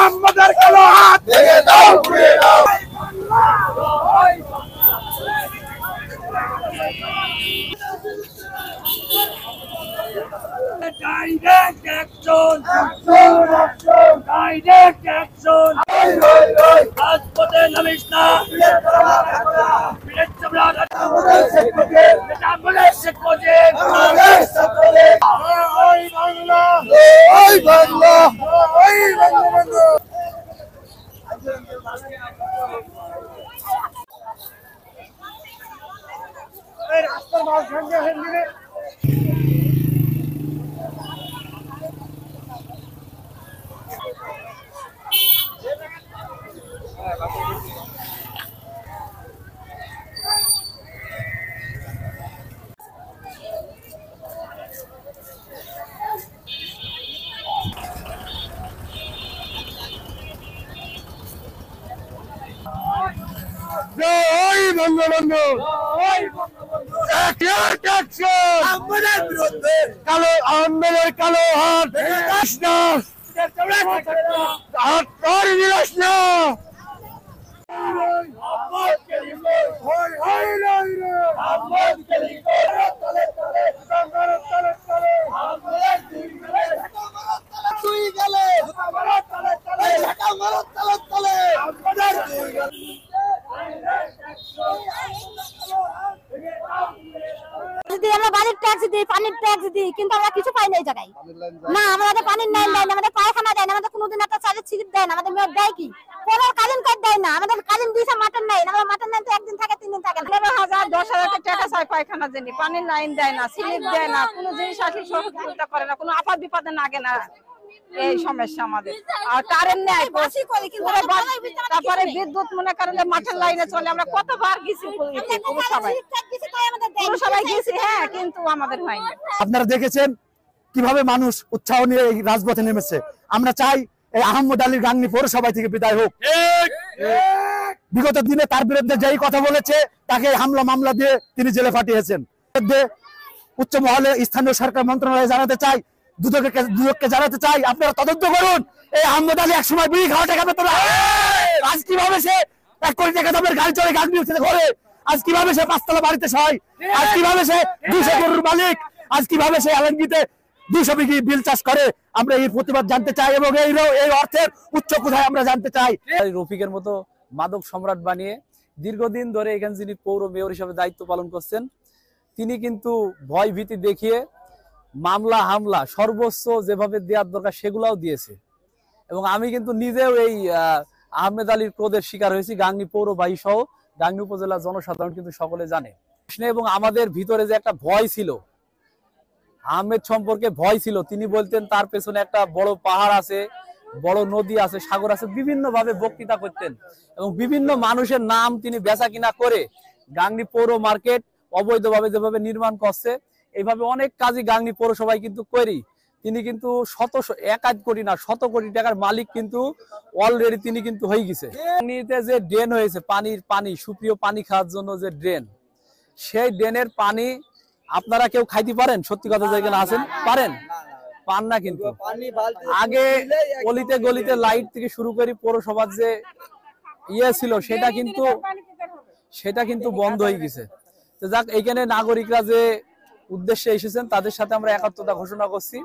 আমাদের কালো হাত ভেঙে দাও, ঘুরে দাও। Direct action! Direct action! রাজপথে নামিস না, আমাদের বিরুদ্ধে কালো আন্দোলন, কালো হাত আমরা বাড়ির ট্যাক্স দিই, পানির ট্যাক্স দিই, কিন্তু আমরা কিছু পাই না এই জায়গায়। না, আমাদের পানির লাইন দেয় না, আমাদের পায়খানা দেয় না, আমাদের কোনোদিন একটা চালের স্লিপ দেয় না, আমাদের মেয়র দেয় কি কোনো কালীন কার্ড দেয় না, আমাদের কালীন দিয়েছে মাটন নাই, আমাদের মাটন নাই তো একদিন থাকে 3 দিন থাকে না। 15,000 10,000 টাকা চাই পায়খানা জন্য, পানির লাইন দেয় না, স্লিপ দেয় না, কোনো জিনিস আসলে সহযোগিতা করে না, কোনো আপাত বিপদে লাগে না। এই সমস্যা আমাদের। আর কারেন্ট নেই, তারপরে বিদ্যুৎ মনে করেন মাঠের লাইনে চলে, আমরা কতবার গেছি সবাই গেছি, হ্যাঁ, কিন্তু আমাদের হয়নি। আপনারা দেখেছেন কিভাবে মানুষ উৎসাহ নিয়ে এই রাজপথে নেমেছে। আমরা চাই এই আহমদ আলীর গাংনী পৌরসভা থেকে বিদায় হোক। বিগত দিনে তার বিরুদ্ধে যেই কথা বলেছে তাকে হামলা মামলা দিয়ে তিনি জেলে পাঠিয়েছেন। উচ্চ মহলে স্থানীয় সরকার মন্ত্রণালয়ে জানাতে চাই, দুদককে জানাতে চাই, আপনারা তদন্ত করুন। এই আহমদ আলী একসময় বিড়ি খাওয়া টাকা পেত না, আজ কিভাবে সে 1 কোটি টাকা দামের গাড়ি চড়ে গাংনী ঘরে, আজ কিভাবে সে 5 তলা বাড়িতে সয়, আজ কিভাবে সে 200 গরুর মালিক, আজ কিভাবে সে আলমগীতে 200 বিঘি বিল চাষ করে। আমরা এই প্রতিবাদ জানতে চাই এবং এই অর্থের উচ্চ কোথায় আমরা জানতে চাই। রফিকের মতো মাদক সম্রাট বানিয়ে দীর্ঘদিন ধরে এখানে যিনি পৌর মেয়র হিসেবে দায়িত্ব পালন করছেন, তিনি কিন্তু ভয় ভীতি দেখিয়ে মামলা হামলা সর্বোচ্চ যেভাবে দেওয়ার দরকার সেগুলাও দিয়েছে। এবং আমি কিন্তু নিজেও এই আহমেদ আলীর ক্রোধের শিকার হয়েছি। গাংনী পৌরবাহী সহ গাংনী উপজেলার জনসাধারণ কিন্তু সকলে জানে। এবং আমাদের ভিতরে যে একটা ভয় ছিল, আহমেদ সম্পর্কে ভয় ছিল, তিনি বলতেন তার পেছনে একটা বড় পাহাড় আছে, বড় নদী আছে, সাগর আছে, বিভিন্ন ভাবে বক্তৃতা করতেন এবং বিভিন্ন মানুষের নাম তিনি বেচা কিনা করে গাংনী পৌর মার্কেট অবৈধভাবে যেভাবে নির্মাণ করছে, এইভাবে অনেক কাজই গাংনী পৌরসভায় কিন্তু করি। তিনি কিন্তু 1 কোটি না 100 কোটি টাকার মালিক কিন্তু অলরেডি তিনি কিন্তু হয়ে গেছে। গাংনীতে যে ড্রেন হয়েছে, পানি সুপ্রিয় পানি খাওয়ার জন্য যে ড্রেন, সেই ড্রেনের পানি আপনারা কেউ খাইতে পারেন? সত্যি কথা যেখানে আছেন পারেন? পান না। কিন্তু আগে গলিতে গলিতে লাইট থেকে শুরু করে পৌরসভার যে ছিল সেটা কিন্তু বন্ধ হয়ে গেছে। তো যাক, এইখানে নাগরিকরা যে উদ্দেশ্যে এসেছেন তাদের সাথে আমরা একাত্মতা ঘোষণা করছি।